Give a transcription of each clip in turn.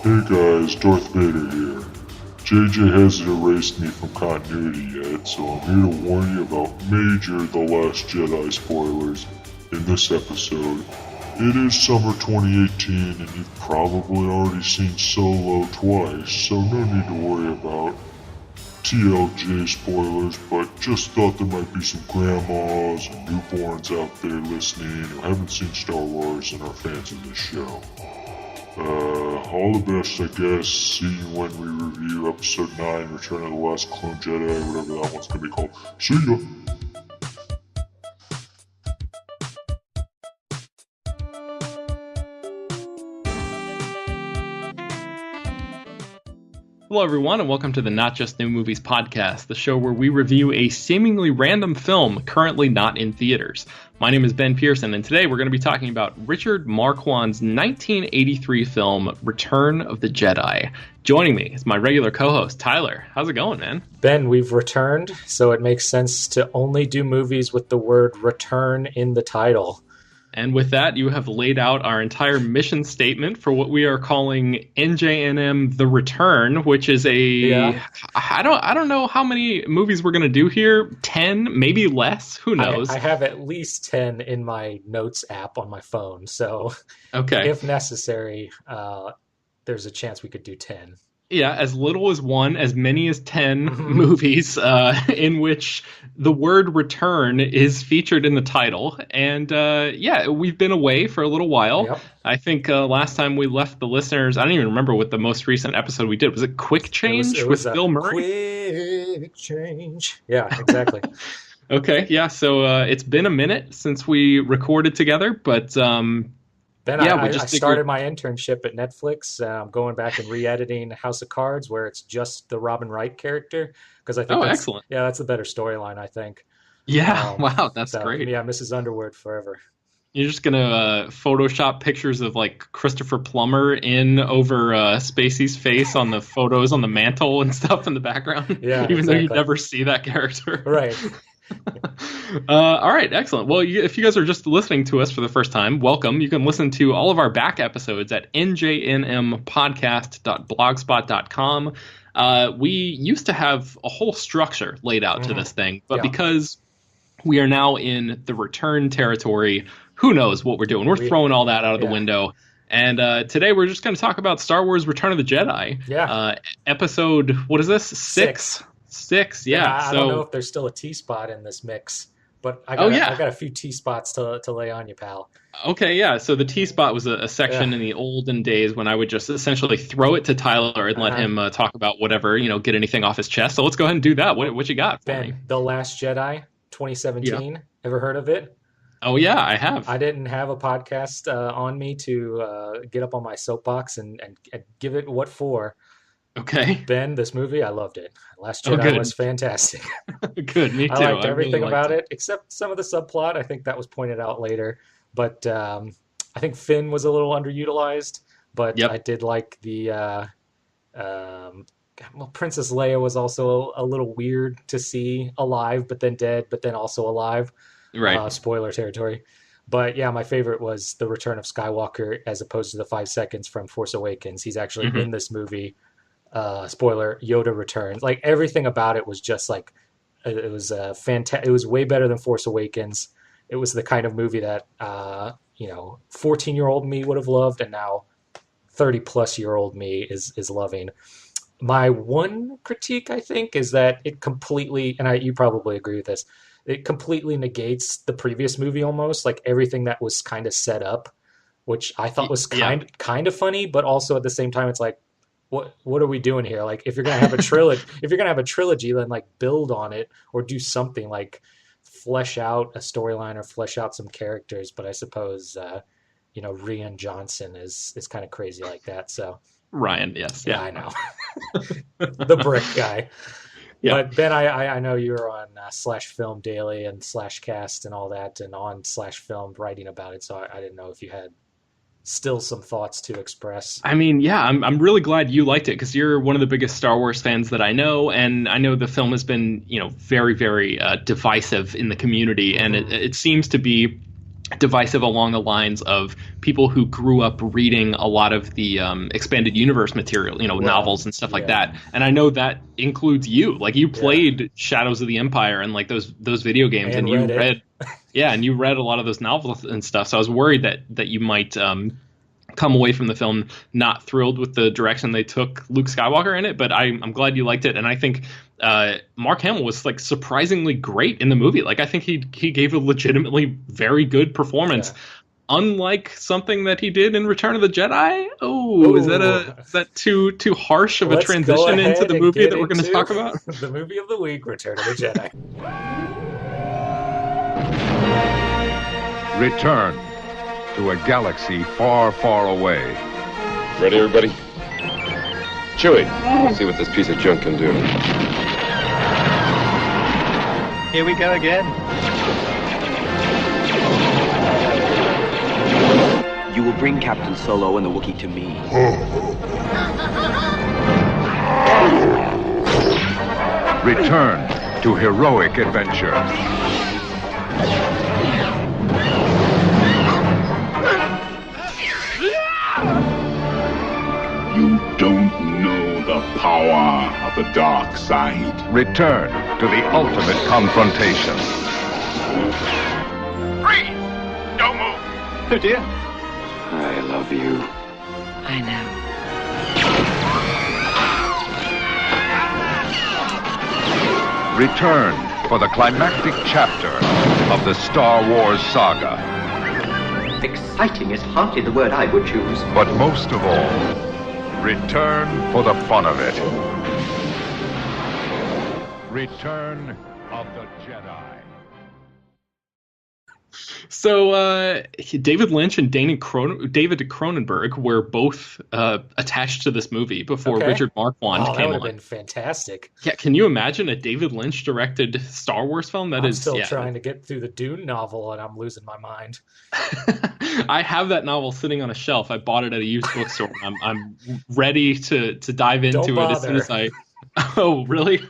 Hey guys, Darth Vader here. JJ hasn't erased me from continuity yet, so I'm here to warn you about major The Last Jedi spoilers in this episode. It is summer 2018 and you've probably already seen Solo twice, so no need to worry about TLJ spoilers, but just thought there might be some grandmas and newborns out there listening who haven't seen Star Wars and are fans of this show. All the best, I guess. See you when we review Episode 9, Return of the Last Clone Jedi, whatever that one's gonna be called. See ya! Hello everyone, and welcome to the Not Just New Movies podcast, the show where we review a seemingly random film currently not in theaters. My name is Ben Pearson, and today we're going to be talking about Richard Marquand's 1983 film, Return of the Jedi. Joining me is my regular co-host, Tyler. How's it going, man? Ben, we've returned, so it makes sense to only do movies with the word return in the title. And with that, you have laid out our entire mission statement for what we are calling NJNM The Return, which is I don't know how many movies we're going to do here. 10, maybe less. Who knows? I have at least 10 in my notes app on my phone. So okay, if necessary, there's a chance we could do 10. Yeah, as little as one, as many as 10 movies in which the word return is featured in the title. And we've been away for a little while. Yep. I think last time we left the listeners, I don't even remember what the most recent episode we did. Was it Quick Change with Bill Murray? Quick Change. Yeah, exactly. Okay, yeah, so it's been a minute since we recorded together, but... Ben, yeah, I started my internship at Netflix. I'm going back and re-editing House of Cards, where it's just the Robin Wright character, because I think excellent. Yeah, that's a better storyline, I think. Yeah, wow, that's great. Yeah, Mrs. Underwood forever. You're just gonna Photoshop pictures of like Christopher Plummer in over Spacey's face on the photos on the mantle and stuff in the background. Yeah, even though you never see that character. Right. All right, excellent. Well, if you guys are just listening to us for the first time, welcome. You can listen to all of our back episodes at njnmpodcast.blogspot.com. We used to have a whole structure laid out to this thing, but because we are now in the return territory, who knows what we're doing. We're throwing all that out of the window. And today we're just going to talk about Star Wars Return of the Jedi. Yeah. Episode, what is this? Six, yeah. I don't know if there's still a T-spot in this mix, but I got a few T-spots to lay on you, pal. Okay, yeah. So the T-spot was a section in the olden days when I would just essentially throw it to Tyler and let him talk about whatever, get anything off his chest. So let's go ahead and do that. What you got for me? The Last Jedi, 2017. Yeah. Ever heard of it? Oh, yeah, I have. I didn't have a podcast on me to get up on my soapbox and give it what for. Okay. Ben, this movie, I loved it. Last Jedi was fantastic. Good, me too. I liked everything about it, except some of the subplot. I think that was pointed out later. But I think Finn was a little underutilized. But I did like the... Princess Leia was also a little weird to see alive, but then dead, but then also alive. Right. Spoiler territory. But yeah, my favorite was the return of Skywalker as opposed to the 5 seconds from Force Awakens. He's actually in this movie. Spoiler, Yoda returns. Like everything about it was just like, it was fantastic. It was way better than Force Awakens. It was the kind of movie that, 14-year-old me would have loved. And now 30-plus-year-old me is loving. My one critique, I think, is that it completely, and you probably agree with this, it completely negates the previous movie almost, like everything that was kind of set up, which I thought was kind of funny, but also at the same time, it's like, what are we doing here? Like, if you're gonna have a trilogy, then like build on it or do something like flesh out a storyline or flesh out some characters. But I suppose Rian Johnson is kind of crazy like that. So Ryan, yes, yeah, I know the brick guy. Yeah. But Ben, I know you're on /film daily and /cast and all that, and on /film writing about it. So I didn't know if you had still some thoughts to express. I mean, yeah, I'm really glad you liked it because you're one of the biggest Star Wars fans that I know, and I know the film has been, very, very divisive in the community, and it seems to be divisive along the lines of people who grew up reading a lot of the expanded universe material, novels and stuff like that. And I know that includes you. Like, you played Shadows of the Empire and like those video games, and you read and you read a lot of those novels and stuff. So I was worried that you might come away from the film not thrilled with the direction they took Luke Skywalker in it, but I'm glad you liked it. And I think Mark Hamill was like surprisingly great in the movie. Like, I think he gave a legitimately very good performance, unlike something that he did in Return of the Jedi. Is that too harsh of a transition into the movie that we're going to talk about? The movie of the week, Return of the Jedi. Return to a galaxy far, far away. Ready, everybody? Chewie, let's see what this piece of junk can do. Here we go again. You will bring Captain Solo and the Wookiee to me. Return to heroic adventure. You don't know the power of the dark side. Return to the ultimate confrontation. Freeze! Don't move! Oh dear. I love you. I know. Return for the climactic chapter of the Star Wars saga. Exciting is hardly the word I would choose. But most of all, return for the fun of it. Return of the Jedi. So David Lynch and David Cronenberg were both attached to this movie before Richard Marquand came along. That would have been fantastic. Yeah, can you imagine a David Lynch directed Star Wars film? I'm still trying to get through the Dune novel, and I'm losing my mind. I have that novel sitting on a shelf. I bought it at a used bookstore. I'm ready to dive into it as soon as I. Oh, really?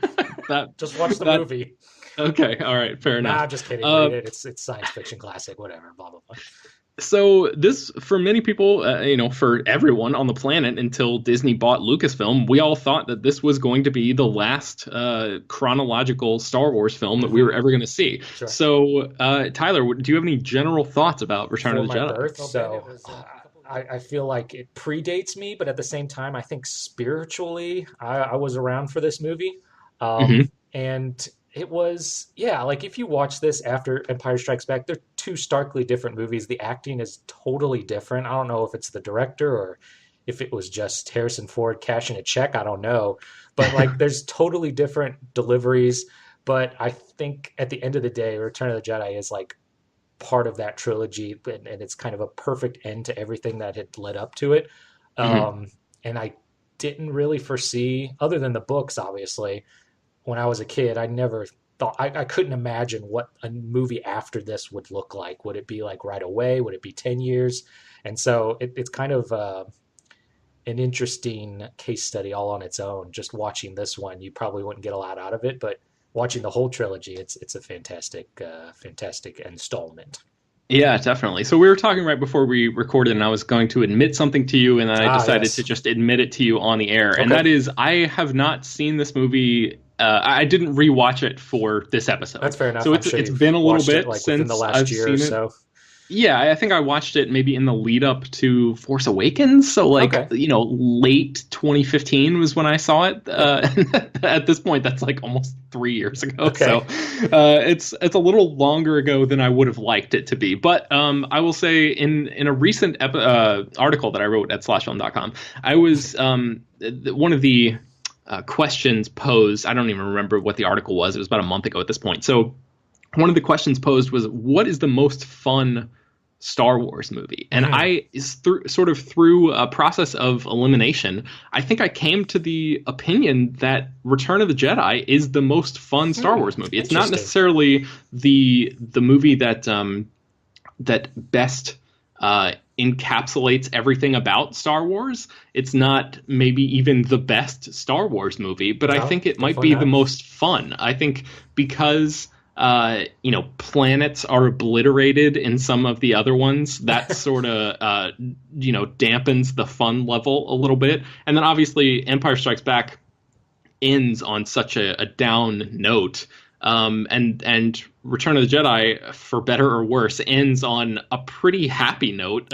Just watch the movie. Okay, all right, fair enough. Nah, I'm just kidding. Read it. It's science fiction classic, whatever, blah, blah, blah. So this, for many people, for everyone on the planet until Disney bought Lucasfilm, we all thought that this was going to be the last chronological Star Wars film that we were ever going to see. Sure. So, Tyler, do you have any general thoughts about Return of the Jedi? I feel like it predates me, but at the same time, I think spiritually, I was around for this movie. And it was, like if you watch this after Empire Strikes Back, they're two starkly different movies. The acting is totally different. I don't know if it's the director or if it was just Harrison Ford cashing a check. I don't know. But like there's totally different deliveries. But I think at the end of the day, Return of the Jedi is like part of that trilogy. And it's kind of a perfect end to everything that had led up to it. And I didn't really foresee, other than the books, obviously, when I was a kid, I never thought, I couldn't imagine what a movie after this would look like. Would it be like right away? Would it be 10 years? And so it's kind of an interesting case study all on its own. Just watching this one, you probably wouldn't get a lot out of it, but watching the whole trilogy, it's a fantastic installment. Yeah, definitely. So we were talking right before we recorded, and I was going to admit something to you, and then I decided to just admit it to you on the air. And that is, I have not seen this movie. I didn't rewatch it for this episode. That's fair enough. So it's been a little bit like since within the last I've year seen or it. so. Yeah, I think I watched it maybe in the lead up to Force Awakens. So late 2015 was when I saw it. At this point, that's like almost 3 years ago. Okay. So it's a little longer ago than I would have liked it to be. But I will say in a recent article that I wrote at slashfilm.com, I was one of the questions posed. I don't even remember what the article was. It was about a month ago at this point. So one of the questions posed was, what is the most fun Star Wars movie? And through a process of elimination, I think I came to the opinion that Return of the Jedi is the most fun Star Wars movie. It's not necessarily the movie that best encapsulates everything about Star Wars. It's not maybe even the best Star Wars movie, but I think it might be the most fun. I think because planets are obliterated in some of the other ones. That sort of, dampens the fun level a little bit. And then obviously Empire Strikes Back ends on such a down note. And Return of the Jedi, for better or worse, ends on a pretty happy note.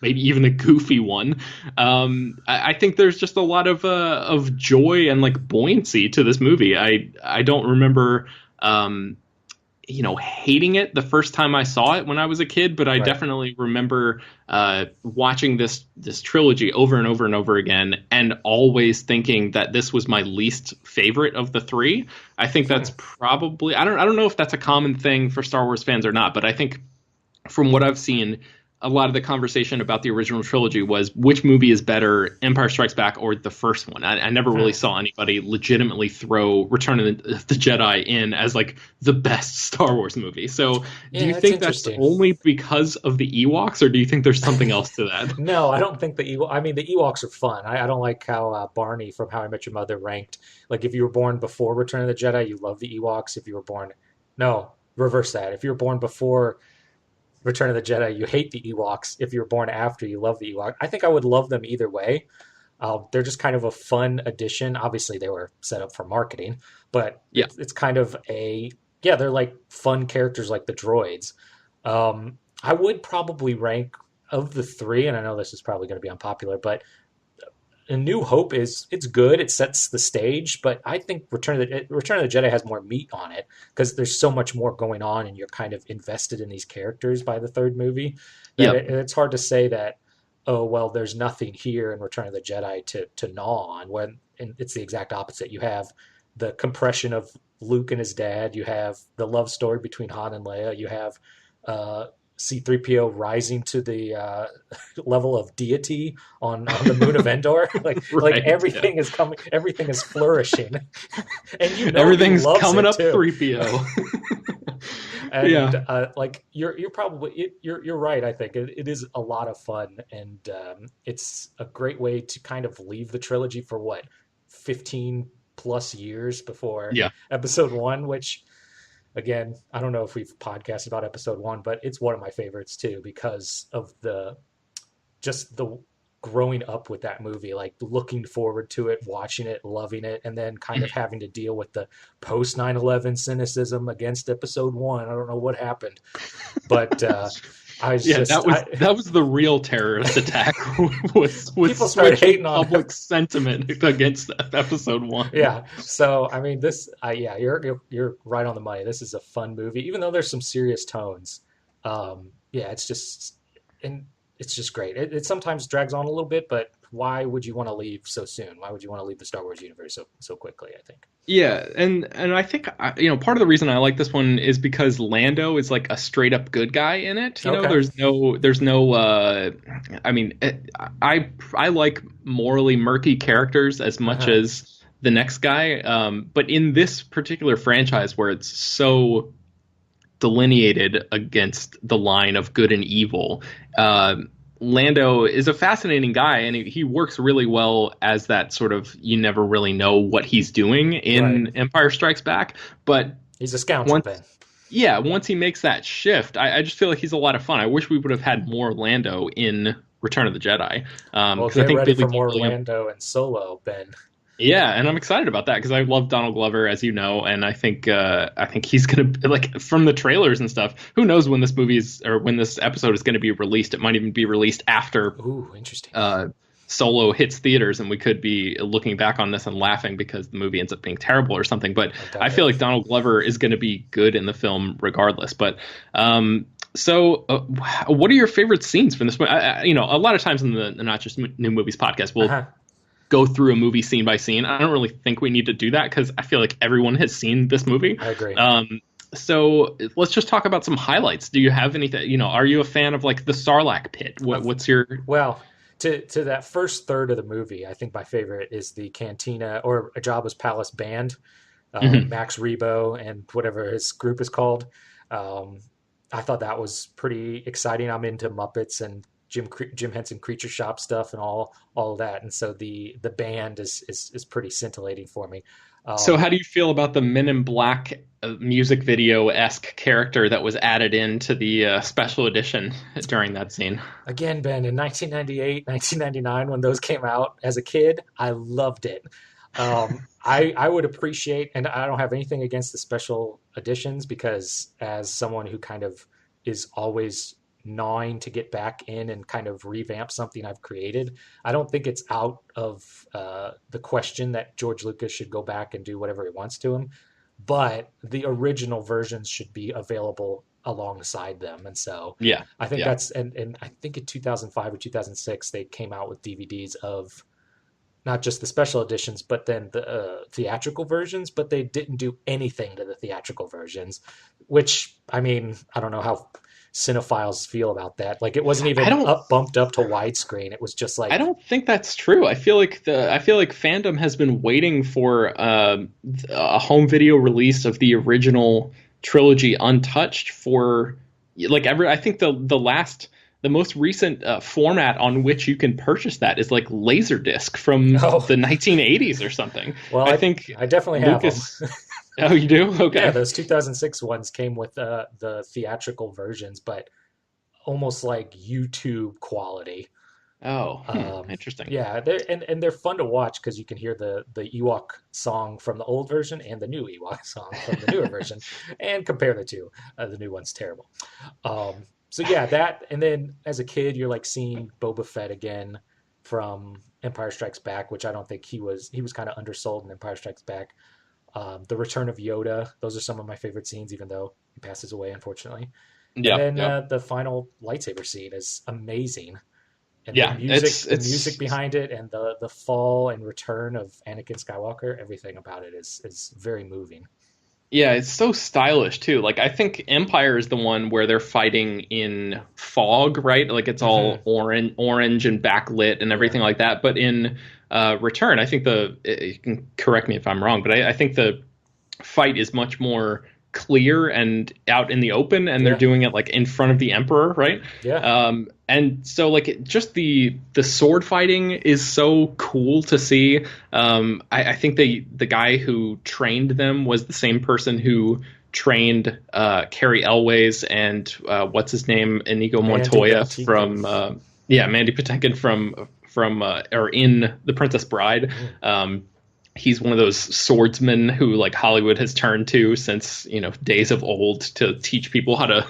Maybe even a goofy one. I think there's just a lot of joy and like buoyancy to this movie. I don't remember hating it the first time I saw it when I was a kid, but I definitely remember watching this trilogy over and over and over again, and always thinking that this was my least favorite of the three. I think that's probably, I don't know if that's a common thing for Star Wars fans or not, but I think from what I've seen, a lot of the conversation about the original trilogy was which movie is better, Empire Strikes Back or the first one. I never really saw anybody legitimately throw Return of the Jedi in as like the best Star Wars movie. So do you think that's only because of the Ewoks, or do you think there's something else to that? No, I don't think the Ewoks are fun. I don't like how Barney from How I Met Your Mother ranked. Like if you were born before Return of the Jedi, you love the Ewoks. If you were born... No, reverse that. If you were born before Return of the Jedi, you hate the Ewoks. If you're born after, you love the Ewoks. I think I would love them either way. They're just kind of a fun addition. Obviously, they were set up for marketing, but it's kind of they're like fun characters like the droids. I would probably rank, of the three, and I know this is probably going to be unpopular, but A New Hope it's good. It sets the stage, but I think Return of the Jedi has more meat on it because there's so much more going on, and you're kind of invested in these characters by the third movie. It's hard to say that, oh well, there's nothing here in Return of the Jedi to gnaw on, when it's the exact opposite. You have the compression of Luke and his dad. You have the love story between Han and Leia. You have C-3PO rising to the level of deity on the moon of Endor. Like everything is coming, everything is flourishing, and everything's coming up 3PO. And you're probably you're right. I think it is a lot of fun, and it's a great way to kind of leave the trilogy for 15 plus years before Episode 1, which, again, I don't know if we've podcasted about Episode 1, but it's one of my favorites too, because of the growing up with that movie, like looking forward to it, watching it, loving it, and then kind of having to deal with the post 9/11 cynicism against Episode 1. I don't know what happened, but that was the real terrorist attack. was people started hating on public sentiment against Episode 1. Yeah. So I mean, you're right on the money. This is a fun movie, even though there's some serious tones. It's just great. It sometimes drags on a little bit, but why would you want to leave so soon? Why would you want to leave the Star Wars universe so quickly, I think? Yeah, and I think part of the reason I like this one is because Lando is like a straight up good guy in it. You know, there's no I like morally murky characters as much as the next guy. But in this particular franchise where it's so delineated against the line of good and evil, Lando is a fascinating guy, and he works really well as that sort of, you never really know what he's doing in Empire Strikes Back, but he's a scoundrel. Once he makes that shift, I just feel like he's a lot of fun. I wish we would have had more Lando in Return of the Jedi. Get ready for more Lando and Solo, Ben. Yeah, and I'm excited about that because I love Donald Glover, as you know, and I think he's gonna, like, from the trailers and stuff. Who knows when this when this episode is going to be released? It might even be released after. Ooh, interesting. Solo hits theaters, and we could be looking back on this and laughing because the movie ends up being terrible or something. But I feel like Donald Glover is going to be good in the film regardless. But so what are your favorite scenes from this movie? A lot of times in the Not Just New Movies podcast, we'll go through a movie scene by scene. I don't really think we need to do that because I feel like everyone has seen this movie. I agree. So let's just talk about some highlights. Do you have anything? Are you a fan of like the Sarlacc pit? What's your... Well, to that first third of the movie, I think my favorite is the Cantina or Jabba's Palace band, Max Rebo and whatever his group is called. I thought that was pretty exciting. I'm into Muppets and Jim Henson Creature Shop stuff and all of that. And so the band is pretty scintillating for me. So how do you feel about the Men in Black music video-esque character that was added into the special edition during that scene? Again, Ben, in 1998, 1999, when those came out, as a kid, I loved it. I would appreciate, and I don't have anything against the special editions, because as someone who kind of is always gnawing to get back in and kind of revamp something I've created, I don't think it's out of the question that George Lucas should go back and do whatever he wants to him, but the original versions should be available alongside them. And so I think that's, and I think in 2005 or 2006 they came out with DVDs of not just the special editions, but then the theatrical versions, but they didn't do anything to the theatrical versions, which, I mean, I don't know how cinephiles feel about that. Like, it wasn't even bumped up to widescreen. It was just like, I don't think that's true. I feel like fandom has been waiting for a home video release of the original trilogy untouched for like ever. I think the most recent format on which you can purchase that is like Laserdisc from the 1980s or something. Well, I think I definitely have them. Oh, you do? Okay. Yeah, those 2006 ones came with the theatrical versions, but almost like YouTube quality. Oh, interesting. Yeah, they're fun to watch because you can hear the Ewok song from the old version and the new Ewok song from the newer version, and compare the two. The new one's terrible. So yeah, that, and then as a kid, you're like seeing Boba Fett again from Empire Strikes Back, which I don't think he was kind of undersold in Empire Strikes Back. The Return of Yoda, those are some of my favorite scenes, even though he passes away, unfortunately. Yeah. And then the final lightsaber scene is amazing. And yeah, the music behind it, and the fall and return of Anakin Skywalker, everything about it is very moving. Yeah, it's so stylish too. Like, I think Empire is the one where they're fighting in fog, right? Like, it's all orange and backlit and everything like that. But in Return, I think you can correct me if I'm wrong, but I think the fight is much more clear and out in the open, and they're doing it like in front of the Emperor, right? Yeah. And so like just the sword fighting is so cool to see. I think the guy who trained them was the same person who trained Cary Elwes and what's his name, Inigo Montoya from Mandy Patinkin from or in The Princess Bride. He's one of those swordsmen who like Hollywood has turned to since, days of old to teach people how to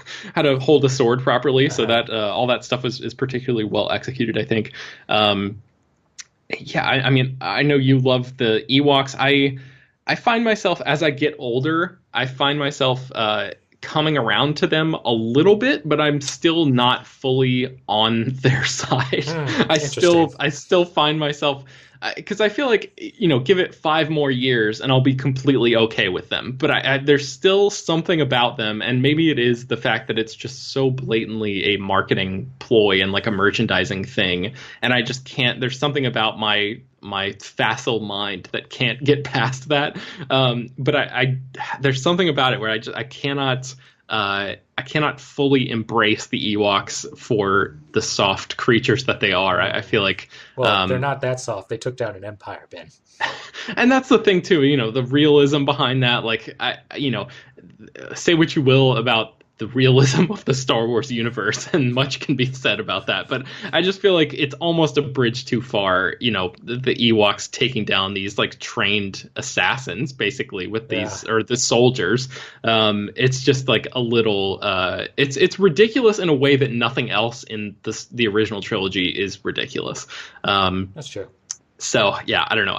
hold a sword properly. So that all that stuff is particularly well executed, I think. I mean, I know you love the Ewoks. I find myself, as I get older, coming around to them a little bit, but I'm still not fully on their side. I still find myself, because I feel like, give it 5 more years and I'll be completely okay with them. But there's still something about them, and maybe it is the fact that it's just so blatantly a marketing ploy and like a merchandising thing, and I just can't. There's something about my facile mind that can't get past that. But there's something about it where I cannot fully embrace the Ewoks for the soft creatures that they are. I feel like, they're not that soft. They took down an empire, Ben. And that's the thing too, the realism behind that. Like, say what you will about the realism of the Star Wars universe, and much can be said about that, but I just feel like it's almost a bridge too far, the Ewoks taking down these like trained assassins basically with these, or the soldiers. It's just like a little, it's ridiculous in a way that nothing else in the original trilogy is ridiculous. That's true. So yeah, I don't know.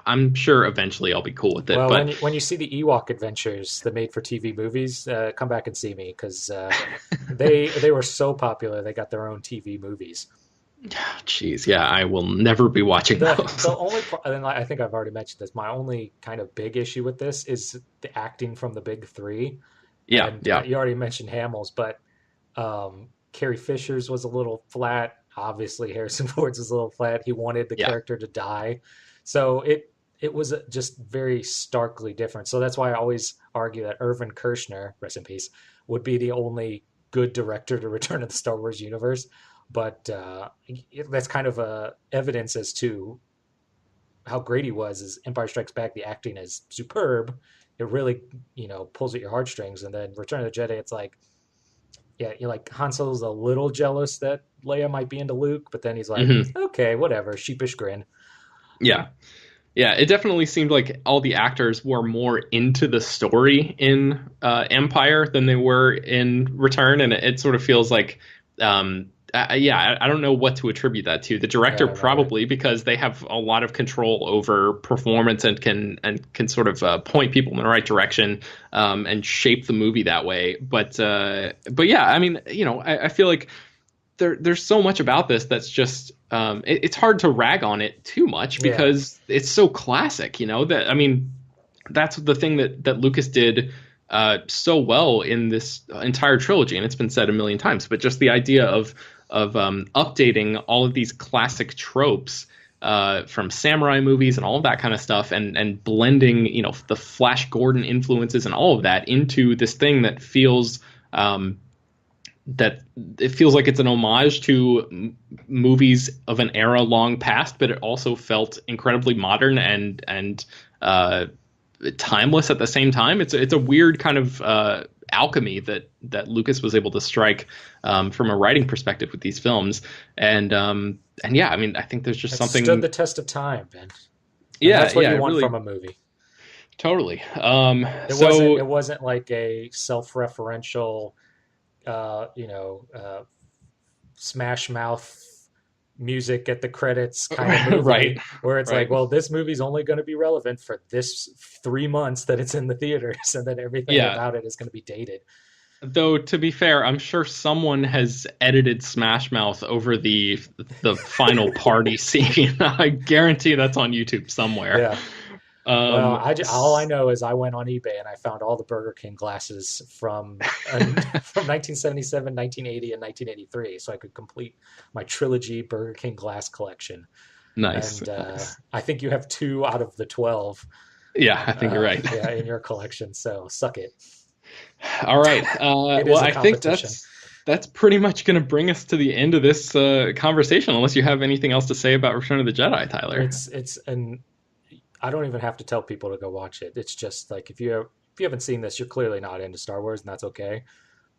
I'm sure eventually I'll be cool with it. Well, but when you see the Ewok Adventures, the made-for-TV movies, come back and see me, because they were so popular they got their own TV movies. Jeez, yeah, I will never be watching those. The only, and I think I've already mentioned this, my only kind of big issue with this is the acting from the big three. Yeah. You already mentioned Hamill's, but Carrie Fisher's was a little flat. Obviously, Harrison Ford's is a little flat. He wanted the character to die. So it was just very starkly different. So that's why I always argue that Irvin Kershner, rest in peace, would be the only good director to return to the Star Wars universe. but that's kind of evidence as to how great he was. Is Empire Strikes Back, the acting is superb. It really, pulls at your heartstrings. And then Return of the Jedi, it's like, yeah, you're like, Han Solo's a little jealous that Leia might be into Luke, but then he's like, okay, whatever, sheepish grin. Yeah. Yeah, it definitely seemed like all the actors were more into the story in Empire than they were in Return, and it sort of feels like, I don't know what to attribute that to. The director probably, because they have a lot of control over performance and can sort of point people in the right direction and shape the movie that way. But yeah, I mean, I feel like there's so much about this that's just it's hard to rag on it too much because it's so classic, that, I mean, that's the thing that Lucas did so well in this entire trilogy, and it's been said a million times, but just the idea of updating all of these classic tropes from samurai movies and all of that kind of stuff, and blending, the Flash Gordon influences and all of that into this thing that feels that it feels like it's an homage to movies of an era long past, but it also felt incredibly modern and timeless at the same time. It's a weird kind of alchemy that Lucas was able to strike from a writing perspective with these films, and yeah, I mean, I think there's just something stood the test of time, Ben. And that's what you want from a movie. Totally. It wasn't like a self-referential, Smash Mouth music at the credits kind of movie, right? Where it's like, well, this movie's only going to be relevant for this 3 months that it's in the theaters, and then everything about it is going to be dated. Though, to be fair, I'm sure someone has edited Smash Mouth over the final party scene. I guarantee that's on YouTube somewhere. Yeah. Well, all I know is I went on eBay and I found all the Burger King glasses from 1977, 1980, and 1983, so I could complete my trilogy Burger King glass collection. Nice. And I think you have 2 out of the 12. Yeah, I think you're right. In your collection, so suck it. All right. Well, I think that's pretty much going to bring us to the end of this conversation, unless you have anything else to say about Return of the Jedi, Tyler. I don't even have to tell people to go watch it. It's just like, if you haven't seen this, you're clearly not into Star Wars, and that's okay.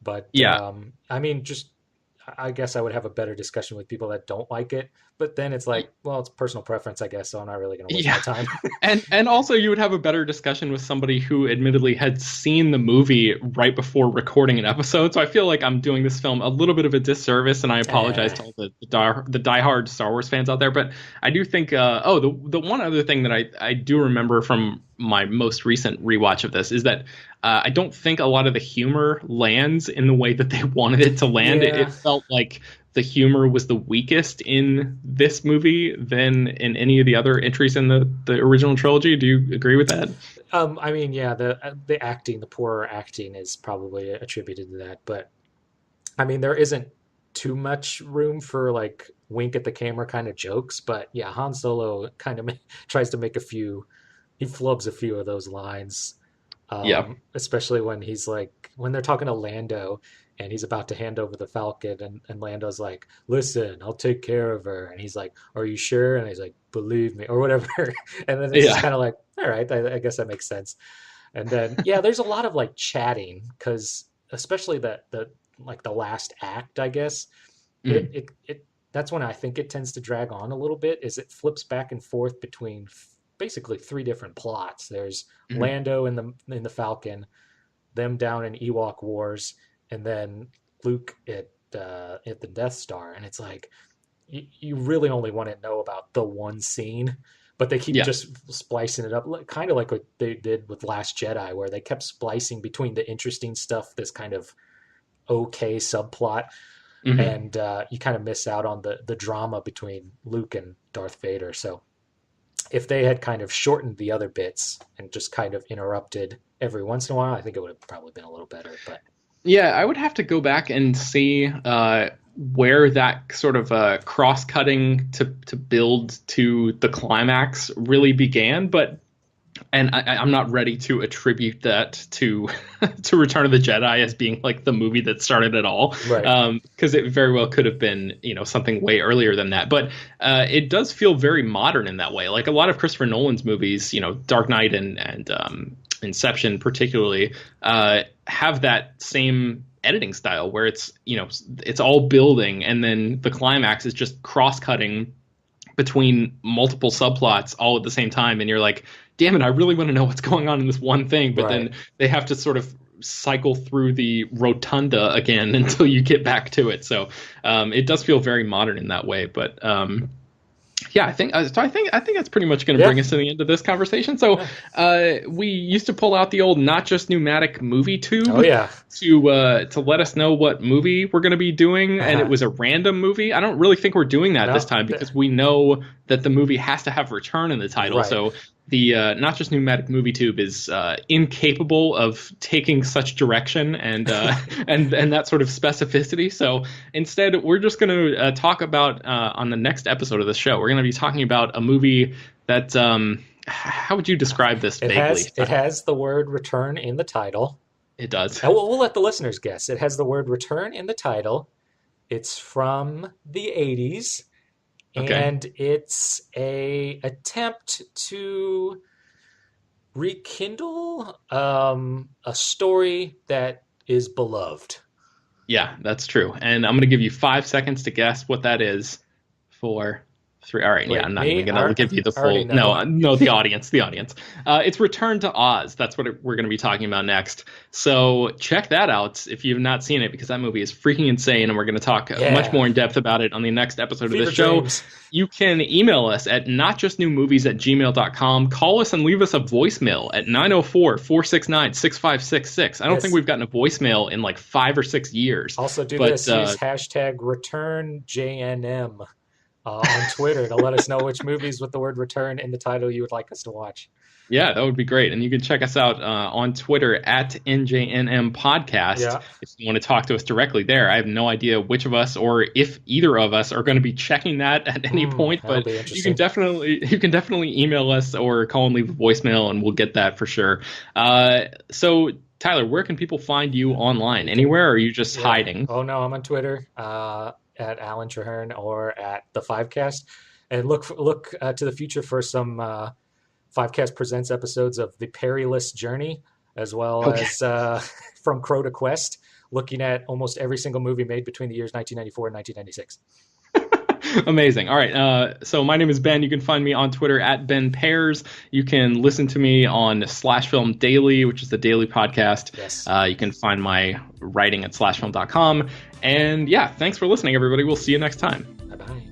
But I mean, I guess I would have a better discussion with people that don't like it. But then it's like, well, it's personal preference, I guess, so I'm not really going to waste my time. and also, you would have a better discussion with somebody who admittedly had seen the movie right before recording an episode. So I feel like I'm doing this film a little bit of a disservice, and I apologize to all the diehard Star Wars fans out there. But I do think, the one other thing that I do remember from my most recent rewatch of this is that I don't think a lot of the humor lands in the way that they wanted it to land. Yeah. It felt like the humor was the weakest in this movie than in any of the other entries in the original trilogy. Do you agree with that? I mean, yeah, the acting, the poorer acting is probably attributed to that. But I mean, there isn't too much room for like wink at the camera kind of jokes. But yeah, Han Solo kind of tries to make he flubs a few of those lines. Especially when when they're talking to Lando and he's about to hand over the Falcon, and Lando's like, listen, I'll take care of her. And he's like, are you sure? And he's like, believe me, or whatever. And then it's just kind of like, all right, I guess that makes sense. And then, there's a lot of like chatting, because especially the last act, I guess, that's when I think it tends to drag on a little bit, is it flips back and forth between basically 3 different plots. There's Lando in the Falcon, them down in Ewok Wars, and then Luke at the Death Star. And it's like, you really only want to know about the one scene, but they keep just splicing it up, kind of like what they did with Last Jedi, where they kept splicing between the interesting stuff, this kind of okay subplot, and you kind of miss out on the drama between Luke and Darth Vader. So if they had kind of shortened the other bits and just kind of interrupted every once in a while, I think it would have probably been a little better. But yeah, I would have to go back and see where that sort of cross-cutting to build to the climax really began. But and I'm not ready to attribute that to to Return of the Jedi as being like the movie that started it all, right? Because it very well could have been, you know, something way earlier than that. But it does feel very modern in that way. Like a lot of Christopher Nolan's movies, you know, Dark Knight and Inception particularly, have that same editing style where it's, you know, it's all building and then the climax is just cross-cutting between multiple subplots all at the same time, and you're like, damn it, I really want to know what's going on in this one thing, but then they have to sort of cycle through the rotunda again until you get back to it. So it does feel very modern in that way. But yeah, I think that's pretty much going to bring us to the end of this conversation. So we used to pull out the old Not Just Pneumatic movie tube to let us know what movie we're going to be doing, and it was a random movie. I don't really think we're doing that this time because we know that the movie has to have Return in the title. So the Not Just Pneumatic movie tube is incapable of taking such direction and that sort of specificity. So instead, we're just going to talk about on the next episode of the show, we're going to be talking about a movie that how would you describe this vaguely? It has the word return in the title. It does. And we'll let the listeners guess. It has the word return in the title. It's from the 80s. And it's a attempt to rekindle a story that is beloved. Yeah, that's true. And I'm going to give you 5 seconds to guess what that is. 4, 3. All right. Wait, yeah, I'm not even going to give you the full. No, the audience. It's Return to Oz. That's what we're going to be talking about next. So check that out if you've not seen it, because that movie is freaking insane, and we're going to talk much more in depth about it on the next episode of the show. Dreams. You can email us at notjustnewmovies@gmail.com. Call us and leave us a voicemail at 904-469-6566. I don't think we've gotten a voicemail in like 5 or 6 years. Also use hashtag return JNM. On Twitter to let us know which movies with the word return in the title you would like us to watch. Yeah, that would be great. And you can check us out on Twitter at NJNM Podcast if you want to talk to us directly there. I have no idea which of us or if either of us are going to be checking that at any point, but you can definitely email us or call and leave a voicemail, and we'll get that for sure. So Tyler, where can people find you online? Anywhere, or are you just hiding? Oh no, I'm on Twitter. At Alan Traherne or at the Fivecast, and look to the future for some Fivecast Presents episodes of The Perilous Journey, as well as From Crow to Quest, looking at almost every single movie made between the years 1994 and 1996. Amazing. All right. So my name is Ben. You can find me on Twitter at Ben Pears. You can listen to me on SlashFilm Daily, which is the daily podcast. Yes. You can find my writing at slashfilm.com. And yeah, thanks for listening, everybody. We'll see you next time. Bye-bye.